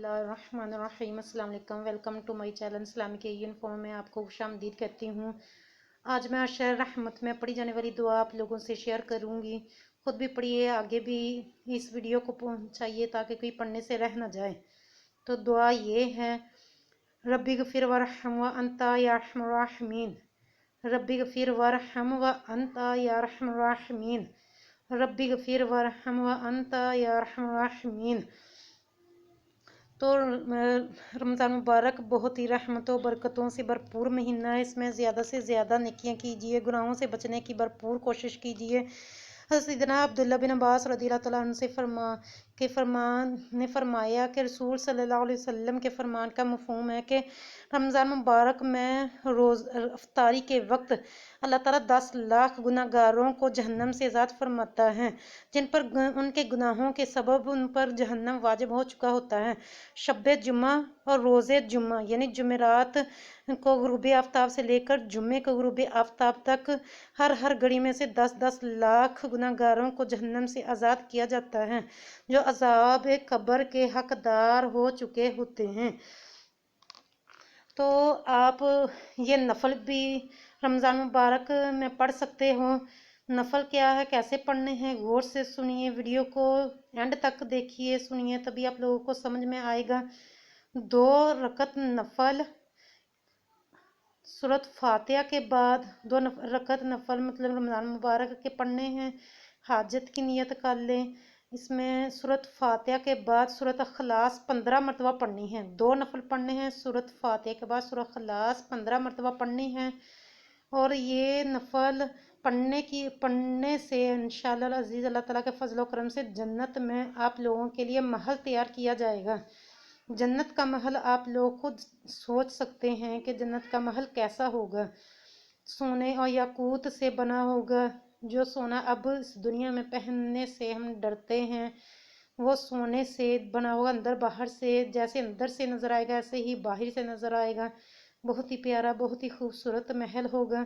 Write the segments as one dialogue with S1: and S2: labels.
S1: बिस्मिल्लाहिर्रहमानिर्रहीम। अस्सलाम वालेकुम। Welcome to my channel Islamic uniform में आपको खुशामदीद कहती हूँ। आज मैं अशर रहमत में पढ़ी जाने वाली दुआ आप लोगों से शेयर करूँगी। खुद भी पढ़िए, आगे भी इस वीडियो को पहुँचाइए ताकि कोई पढ़ने से रह ना जाए। तो दुआ ये है, रब्बी गफिर वरहम व अंता या अरहमर राहिमीन। रब्बी गफिर वरहम व अंता या अरहमर राहिमीन। रब्बी गफिर वरहम व अंता या अरहमर राहिमीन। तो रमज़ान मुबारक बहुत ही रहमतों बरकतों से भरपूर महीना है। इसमें ज़्यादा से ज़्यादा नेकियां कीजिए, गुनाहों से बचने की भरपूर कोशिश कीजिए। सैयदना अब्दुल्ला बिन अब्बास रज़ियल्लाहु तआला अन्हु से फरमाया कि रसूल सल्लल्लाहु अलैहि वसल्लम के फरमान का मफ़हूम है कि रमज़ान मुबारक में रोज़ अफ्तारी के वक्त अल्लाह ताला 10 लाख गुनाहगारों को जहन्नम से आज़ाद फरमाता है, जिन पर उनके गुनाहों के सबब उन पर जहन्नम वाजिब हो चुका होता है। शब जुम्मा और रोज़े जुम्मा यानी जुमेरात को गुरूब आफ्ताब से लेकर जुम्मे को गुरूब आफ्ताब तक हर घड़ी में से 10-10 लाख गुनाहगारों को जहन्नम से आज़ाद किया जाता है, जो अज़ाब कब्र के हकदार हो चुके होते हैं। तो आप ये नफल भी रमज़ान मुबारक में पढ़ सकते हो। नफल क्या है, कैसे पढ़ने हैं, गौर से सुनिए, वीडियो को एंड तक देखिए, सुनिए, तभी आप लोगों को समझ में आएगा। 2 रकत नफल सूरत फातिहा के बाद 2 रकत नफल मतलब रमज़ान मुबारक के पढ़ने हैं। हाजत की नियत कर लें। इसमें सूरत फातिहा के बाद सूरत अखलास 15 मरतबा पढ़नी है। 2 नफल पढ़ने हैं, सूरत फातिहा के बाद सूरत अखलास 15 मरतबा पढ़नी है। और ये नफल पढ़ने से इंशाअल्लाह अज़ीज़ अल्लाह ताला के फजल व करम से जन्नत में आप लोगों के लिए महल तैयार किया जाएगा। जन्नत का महल आप लोग खुद सोच सकते हैं कि जन्नत का महल कैसा होगा। सोने और याकूत से बना होगा। जो सोना अब इस दुनिया में पहनने से हम डरते हैं, वो सोने से बना होगा। अंदर बाहर से जैसे अंदर से नज़र आएगा ऐसे ही बाहर से नज़र आएगा। बहुत ही प्यारा, बहुत ही खूबसूरत महल होगा।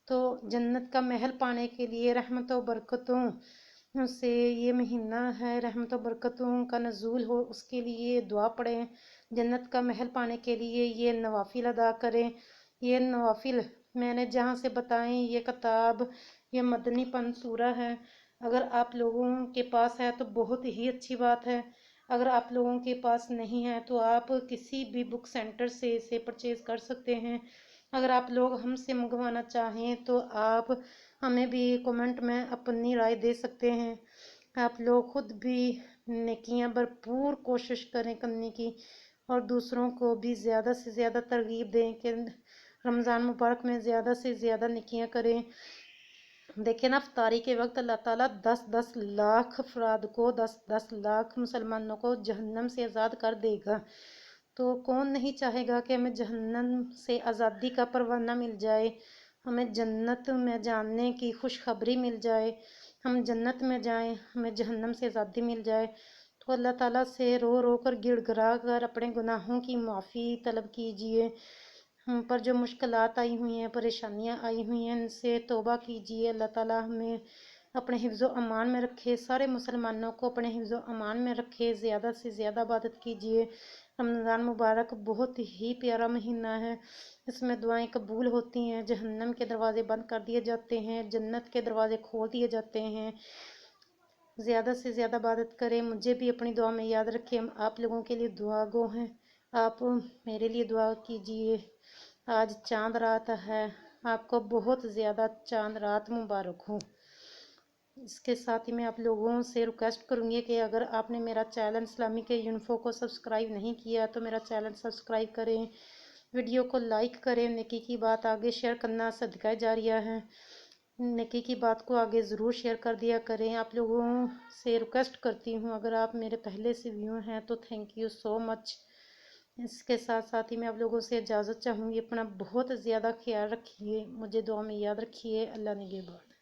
S1: तो जन्नत का महल पाने के लिए रहमतों बरकतों से ये महीना है, रहमतों बरकतों का नज़ूल हो, उसके लिए दुआ पढ़ें। जन्नत का महल पाने के लिए ये नवाफिल अदा करें। ये नवाफिल मैंने जहाँ से बताएं, ये किताब ये मदनी पंसूरा है। अगर आप लोगों के पास है तो बहुत ही अच्छी बात है। अगर आप लोगों के पास नहीं है तो आप किसी भी बुक सेंटर से इसे परचेज़ कर सकते हैं। अगर आप लोग हमसे मंगवाना चाहें तो आप हमें भी कमेंट में अपनी राय दे सकते हैं। आप लोग खुद भी नेकियां भरपूर कोशिश करें करने की, और दूसरों को भी ज़्यादा से ज़्यादा तरगीब दें कि रमज़ान मुबारक में ज़्यादा से ज़्यादा नेकियां करें। देखें ना, इफ्तारी के वक्त अल्लाह ताला 10-10 लाख अफराद को 10-10 लाख मुसलमानों को जहन्नम से आज़ाद कर देगा। तो कौन नहीं चाहेगा कि हमें जहन्नम से आज़ादी का परवाना मिल जाए, हमें जन्नत में जाने की खुशखबरी मिल जाए, हम जन्नत में जाएं, हमें जहन्नम से आज़ादी मिल जाए। तो अल्लाह ताला से रो रो कर गिड़गिड़ा कर अपने गुनाहों की माफ़ी तलब कीजिए। हम पर जो मुश्किलात आई हुई हैं, परेशानियां आई हुई हैं, इनसे तौबा कीजिए। अल्लाह ताला हमें अपने हिफ्ज़ अमान में रखे, सारे मुसलमानों को अपने हिफ्ज़ अमान में रखे। ज़्यादा से ज़्यादा इबादत कीजिए। रमज़ान मुबारक बहुत ही प्यारा महीना है। इसमें दुआएं कबूल होती हैं, जहन्नम के दरवाज़े बंद कर दिए जाते हैं, जन्नत के दरवाज़े खोल दिए जाते हैं। ज़्यादा से ज़्यादा इबादत करें। मुझे भी अपनी दुआ में याद रखें। हम आप लोगों के लिए दुआ गो हैं। आप मेरे लिए दुआ कीजिए। आज चांद रात है, आपको बहुत ज़्यादा चांद रात मुबारक हो। इसके साथ ही मैं आप लोगों से रिक्वेस्ट करूँगी कि अगर आपने मेरा चैनल इस्लामिक यूनिफो को सब्सक्राइब नहीं किया तो मेरा चैनल सब्सक्राइब करें, वीडियो को लाइक करें। नेकी की बात आगे शेयर करना सदका जारिया है। नेकी की बात को आगे ज़रूर शेयर कर दिया करें। आप लोगों से रिक्वेस्ट करती हूँ, अगर आप मेरे पहले से व्यू हैं तो थैंक यू सो मच। इसके साथ साथ ही मैं आप लोगों से इजाज़त चाहूँगी। अपना बहुत ज़्यादा ख्याल रखिए, मुझे दुआ में याद रखिए। अल्लाह निगहबान।